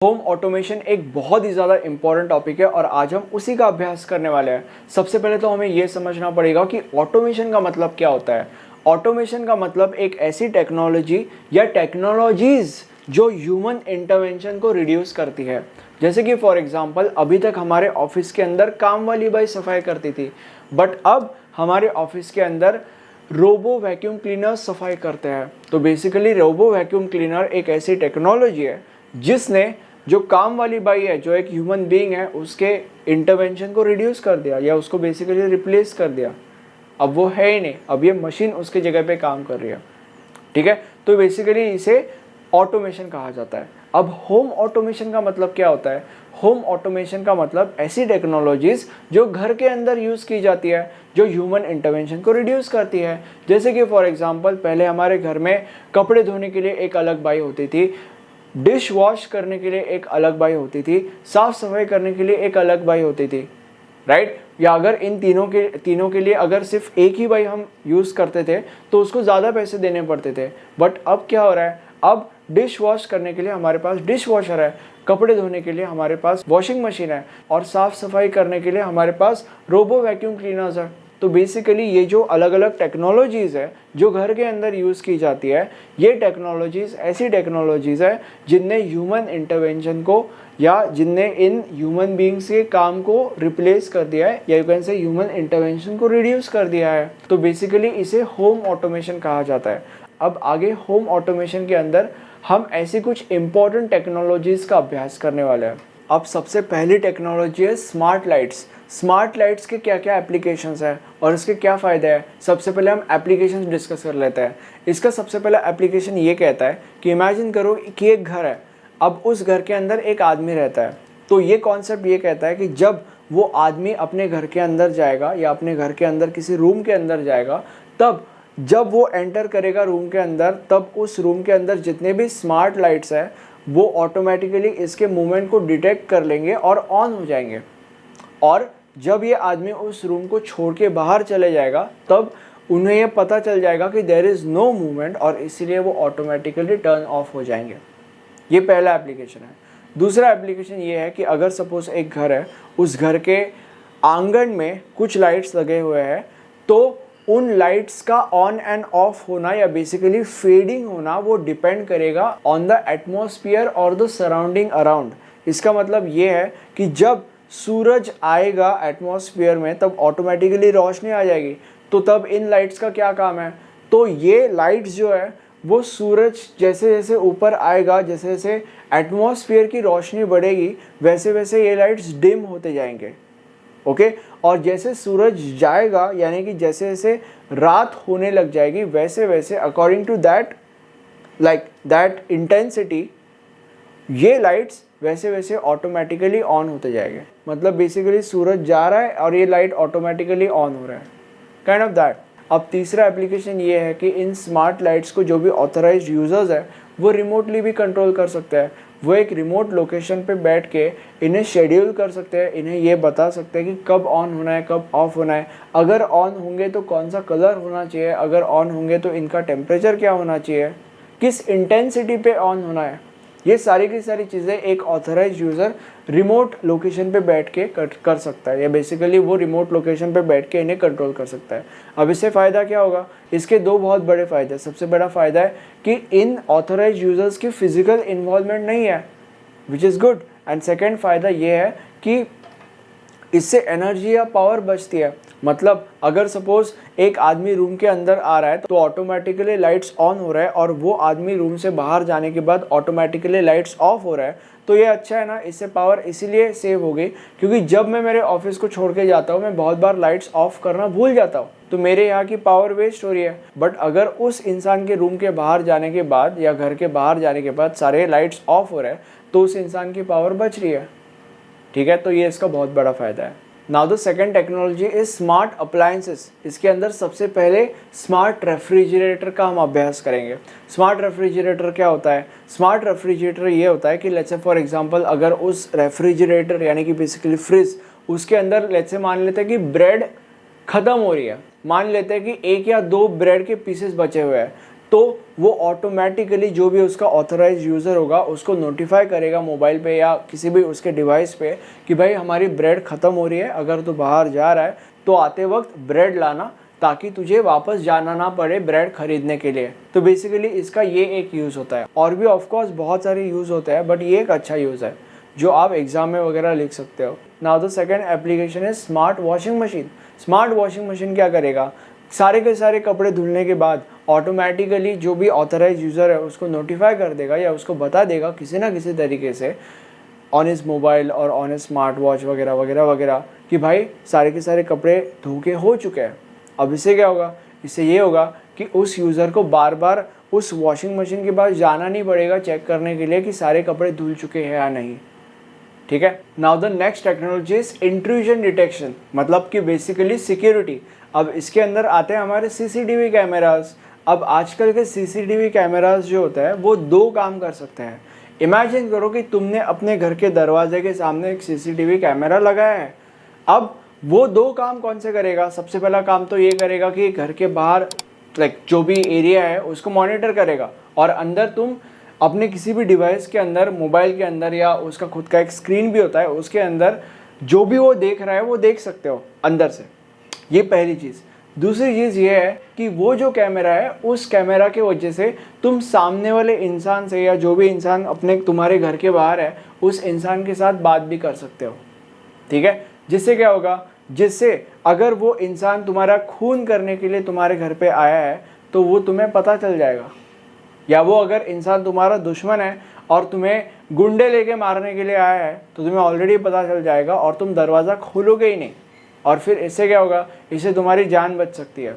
Home automation एक बहुत ही ज़्यादा इम्पॉर्टेंट टॉपिक है और आज हम उसी का अभ्यास करने वाले हैं। सबसे पहले तो हमें यह समझना पड़ेगा कि ऑटोमेशन का मतलब क्या होता है। ऑटोमेशन का मतलब एक ऐसी टेक्नोलॉजी या टेक्नोलॉजीज जो ह्यूमन इंटरवेंशन को रिड्यूस करती है। जैसे कि फॉर एग्जांपल अभी तक हमारे ऑफिस के अंदर काम वाली बाई सफाई करती थी, बट अब हमारे ऑफिस के अंदर रोबो वैक्यूम क्लीनर सफाई करते हैं। तो बेसिकली रोबो वैक्यूम क्लीनर एक ऐसी टेक्नोलॉजी है जिसने जो काम वाली बाई है, जो एक ह्यूमन बीइंग है, उसके इंटरवेंशन को रिड्यूस कर दिया या उसको बेसिकली रिप्लेस कर दिया। अब वो है ही नहीं, अब ये मशीन उसके जगह पे काम कर रही है। ठीक है, तो बेसिकली इसे ऑटोमेशन कहा जाता है। अब होम ऑटोमेशन का मतलब क्या होता है? होम ऑटोमेशन का मतलब ऐसी टेक्नोलॉजीज जो घर के अंदर यूज़ की जाती है, जो ह्यूमन इंटरवेंशन को रिड्यूस करती है। जैसे कि फॉर एग्जांपल पहले हमारे घर में कपड़े धोने के लिए एक अलग बाई होती थी, डिश वॉश करने के लिए एक अलग बाई होती थी, साफ सफाई करने के लिए एक अलग बाई होती थी, राइट? या अगर इन तीनों के लिए अगर सिर्फ एक ही बाई हम यूज़ करते थे तो उसको ज़्यादा पैसे देने पड़ते थे। बट अब क्या हो रहा है? अब डिश वॉश करने के लिए हमारे पास डिश वॉशर है, कपड़े धोने के लिए हमारे पास वॉशिंग मशीन है और साफ सफाई करने के लिए हमारे पास रोबो वैक्यूम क्लीनर्स है। तो बेसिकली ये जो अलग अलग टेक्नोलॉजीज़ है जो घर के अंदर यूज़ की जाती है, ये टेक्नोलॉजीज़ ऐसी टेक्नोलॉजीज़ है जिनने ह्यूमन इंटरवेंशन को या जिनने इन ह्यूमन बीइंग्स के काम को रिप्लेस कर दिया है, या you can say human intervention को रिड्यूस कर दिया है। तो बेसिकली इसे होम ऑटोमेशन कहा जाता है। अब आगे होम ऑटोमेशन के अंदर हम ऐसी कुछ इंपॉर्टेंट टेक्नोलॉजीज़ का अभ्यास करने वाले हैं। अब सबसे पहली टेक्नोलॉजी है स्मार्ट लाइट्स। स्मार्ट लाइट्स के क्या क्या एप्लीकेशंस हैं और इसके क्या फ़ायदे हैं? सबसे पहले हम एप्लीकेशंस डिस्कस कर लेते हैं। इसका सबसे पहला एप्लीकेशन ये कहता है कि इमेजिन करो कि एक घर है, अब उस घर के अंदर एक आदमी रहता है। तो ये कॉन्सेप्ट ये कहता है कि जब वो आदमी अपने घर के अंदर जाएगा या अपने घर के अंदर किसी रूम के अंदर जाएगा, तब जब वो एंटर करेगा रूम के अंदर, तब उस रूम के अंदर जितने भी स्मार्ट लाइट्स हैं वो ऑटोमेटिकली इसके मूवमेंट को डिटेक्ट कर लेंगे और ऑन हो जाएंगे। और जब ये आदमी उस रूम को छोड़ के बाहर चले जाएगा तब उन्हें ये पता चल जाएगा कि देयर इज़ नो मूवमेंट और इसीलिए वो ऑटोमेटिकली टर्न ऑफ हो जाएंगे। ये पहला एप्लीकेशन है। दूसरा एप्लीकेशन ये है कि अगर सपोज एक घर है, उस घर के आंगन में कुछ लाइट्स लगे हुए हैं, तो उन लाइट्स का ऑन एंड ऑफ होना या बेसिकली फेडिंग होना वो डिपेंड करेगा ऑन द एटमॉस्फेयर और द सराउंडिंग अराउंड। इसका मतलब ये है कि जब सूरज आएगा एटमॉस्फेयर में तब ऑटोमेटिकली रोशनी आ जाएगी। तो तब इन लाइट्स का क्या काम है? तो ये लाइट्स जो है वो सूरज जैसे जैसे ऊपर आएगा, जैसे जैसे एटमॉस्फेयर की रोशनी बढ़ेगी, वैसे वैसे ये लाइट्स डिम होते जाएंगे। ओके, और जैसे सूरज जाएगा यानी कि जैसे जैसे रात होने लग जाएगी, वैसे वैसे according to that that intensity ये लाइट्स वैसे वैसे ऑटोमेटिकली ऑन होते जाएंगे। मतलब बेसिकली सूरज जा रहा है और ये लाइट ऑटोमेटिकली ऑन हो रहा है, काइंड ऑफ दैट। अब तीसरा एप्लीकेशन ये है कि इन स्मार्ट लाइट्स को जो भी ऑथराइज्ड यूजर्स है वो रिमोटली भी कंट्रोल कर सकते हैं। वो एक रिमोट लोकेशन पे बैठ के इन्हें शेड्यूल कर सकते हैं, इन्हें ये बता सकते हैं कि कब ऑन होना है, कब ऑफ होना है। अगर ऑन होंगे तो कौन सा कलर होना चाहिए, अगर ऑन होंगे तो इनका टेम्परेचर क्या होना चाहिए, किस इंटेंसिटी पे ऑन होना है। ये सारी की सारी चीज़ें एक ऑथराइज्ड यूज़र रिमोट लोकेशन पे बैठ के कर सकता है, या बेसिकली वो रिमोट लोकेशन पे बैठ के इन्हें कंट्रोल कर सकता है। अब इससे फ़ायदा क्या होगा? इसके दो बहुत बड़े फ़ायदे। सबसे बड़ा फ़ायदा है कि इन ऑथराइज्ड यूज़र्स की फिजिकल इन्वॉल्वमेंट नहीं है, which is good. And second फ़ायदा ये है कि इससे एनर्जी या पावर बचती है। मतलब अगर सपोज एक आदमी रूम के अंदर आ रहा है तो ऑटोमेटिकली लाइट्स ऑन हो रहा है और वो आदमी रूम से बाहर जाने के बाद ऑटोमेटिकली लाइट्स ऑफ हो रहा है, तो ये अच्छा है ना। इससे पावर इसीलिए सेव हो गई क्योंकि जब मैं मेरे ऑफिस को छोड़ के जाता हूँ मैं बहुत बार लाइट्स ऑफ करना भूल जाता हूँ, तो मेरे यहाँ की पावर वेस्ट हो रही है। बट अगर उस इंसान के रूम के बाहर जाने के बाद या घर के बाहर जाने के बाद सारे लाइट्स ऑफ हो रहे हैं तो उस इंसान की पावर बच रही है। ठीक है, तो ये इसका बहुत बड़ा फ़ायदा है। Now the second technology is smart appliances. इसके अंदर सबसे पहले स्मार्ट रेफ्रिजरेटर का हम अभ्यास करेंगे। स्मार्ट रेफ्रिजरेटर क्या होता है? स्मार्ट रेफ्रिजरेटर ये होता है कि लेट्स से फॉर एग्जांपल अगर उस रेफ्रिजरेटर यानी कि बेसिकली फ्रिज, उसके अंदर लेट्स से मान लेते हैं कि ब्रेड ख़त्म हो रही है, मान लेते हैं कि एक या दो ब्रेड के पीसेस बचे हुए हैं, तो वो ऑटोमेटिकली जो भी उसका ऑथराइज यूज़र होगा उसको नोटिफाई करेगा मोबाइल पे या किसी भी उसके डिवाइस पे कि भाई हमारी ब्रेड ख़त्म हो रही है, अगर तू बाहर जा रहा है तो आते वक्त ब्रेड लाना, ताकि तुझे वापस जाना ना पड़े ब्रेड खरीदने के लिए। तो बेसिकली इसका ये एक यूज़ होता है। और भी ऑफकोर्स बहुत सारे यूज़ होते हैं, बट ये एक अच्छा यूज़ है जो आप एग्जाम में वगैरह लिख सकते हो। नाउ द सेकंड एप्लीकेशन है smart washing machine. Smart washing machine क्या करेगा, सारे के सारे कपड़े धुलने के बाद ऑटोमेटिकली जो भी ऑथराइज यूज़र है उसको नोटिफाई कर देगा या उसको बता देगा किसी ना किसी तरीके से ऑन हिज मोबाइल और ऑन हिज स्मार्ट वॉच वगैरह वगैरह वगैरह कि भाई सारे के सारे कपड़े धो के हो चुके हैं। अब इससे क्या होगा, इससे ये होगा कि उस यूज़र को बार बार उस वॉशिंग मशीन के पास जाना नहीं पड़ेगा चेक करने के लिए कि सारे कपड़े धुल चुके हैं या नहीं। ठीक है। Now the next technology is intrusion detection, मतलब कि बेसिकली सिक्योरिटी। अब इसके अंदर आते हैं हमारे सीसीटीवी कैमरास। अब आजकल के सीसीटीवी कैमरास जो होता है वो दो काम कर सकते हैं। इमेजिन करो कि तुमने अपने घर के दरवाजे के सामने एक सीसीटीवी कैमरा लगाया है। अब वो दो काम कौन से करेगा, सबसे पहला काम तो ये करेगा कि घर के बाहर जो भी एरिया है उसको मॉनिटर करेगा, और अंदर तुम अपने किसी भी डिवाइस के अंदर, मोबाइल के अंदर या उसका खुद का एक स्क्रीन भी होता है उसके अंदर जो भी वो देख रहा है वो देख सकते हो अंदर से। ये पहली चीज़। दूसरी चीज़ ये है कि वो जो कैमरा है उस कैमरा के वजह से तुम सामने वाले इंसान से या जो भी इंसान अपने तुम्हारे घर के बाहर है उस इंसान के साथ बात भी कर सकते हो। ठीक है। जिससे क्या होगा, जिससे अगर वो इंसान तुम्हारा खून करने के लिए तुम्हारे घर पे आया है तो वो तुम्हें पता चल जाएगा, या वो अगर इंसान तुम्हारा दुश्मन है और तुम्हें गुंडे लेके मारने के लिए आया है तो तुम्हें ऑलरेडी पता चल जाएगा और तुम दरवाज़ा खोलोगे ही नहीं। और फिर इससे क्या होगा, इससे तुम्हारी जान बच सकती है।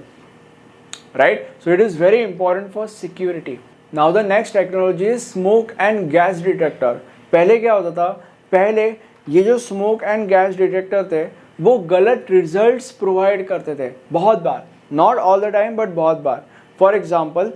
Right. So it is very important for security. Now the next technology is smoke and gas detector. पहले क्या होता था, पहले ये जो स्मोक एंड गैस डिटेक्टर थे वो गलत रिजल्ट्स प्रोवाइड करते थे बहुत बार, not all the time but बहुत बार। फॉर एग्जाम्पल,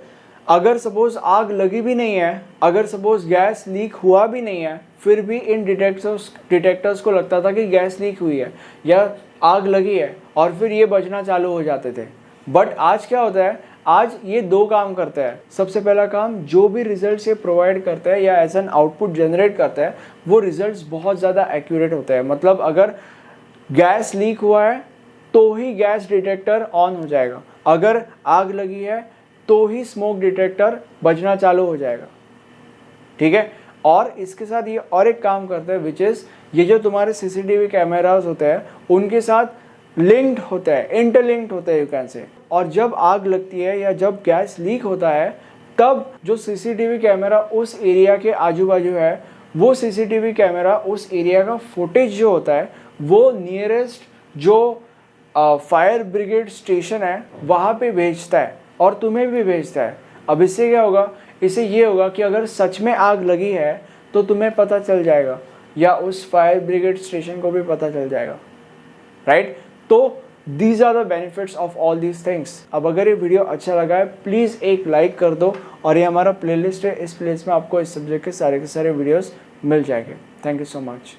अगर सपोज आग लगी भी नहीं है, अगर सपोज गैस लीक हुआ भी नहीं है, फिर भी इन डिटेक्टर्स को लगता था कि गैस लीक हुई है या आग लगी है, और फिर ये बजना चालू हो जाते थे। बट आज क्या होता है, आज ये दो काम करते हैं। सबसे पहला काम, जो भी रिजल्ट्स ये प्रोवाइड करता है या एज एन आउटपुट जनरेट करता है वो रिजल्ट्स बहुत ज़्यादा एक्यूरेट होते हैं। मतलब अगर गैस लीक हुआ है तो ही गैस डिटेक्टर ऑन हो जाएगा, अगर आग लगी है तो ही स्मोक डिटेक्टर बजना चालू हो जाएगा। ठीक है। और इसके साथ ये और एक काम करते हैं विच इज़, ये जो तुम्हारे सीसीटीवी कैमरास होते हैं उनके साथ लिंक्ड होता है, इंटरलिंक्ड होते हैं यू कैन से। और जब आग लगती है या जब गैस लीक होता है तब जो सीसीटीवी कैमरा उस एरिया के आजू बाजू है वो सीसीटीवी कैमरा उस एरिया का फुटेज जो होता है वो नियरेस्ट जो फायर ब्रिगेड स्टेशन है वहाँ पे भेजता है और तुम्हें भी भेजता है। अब इससे क्या होगा, इससे ये होगा कि अगर सच में आग लगी है तो तुम्हें पता चल जाएगा या उस फायर ब्रिगेड स्टेशन को भी पता चल जाएगा। राइट। तो these are the benefits of all these things. अब अगर ये वीडियो अच्छा लगा है प्लीज़ एक लाइक कर दो, और ये हमारा प्लेलिस्ट है, इस प्लेलिस्ट में आपको इस सब्जेक्ट के सारे वीडियोस मिल जाएंगे। Thank you so much.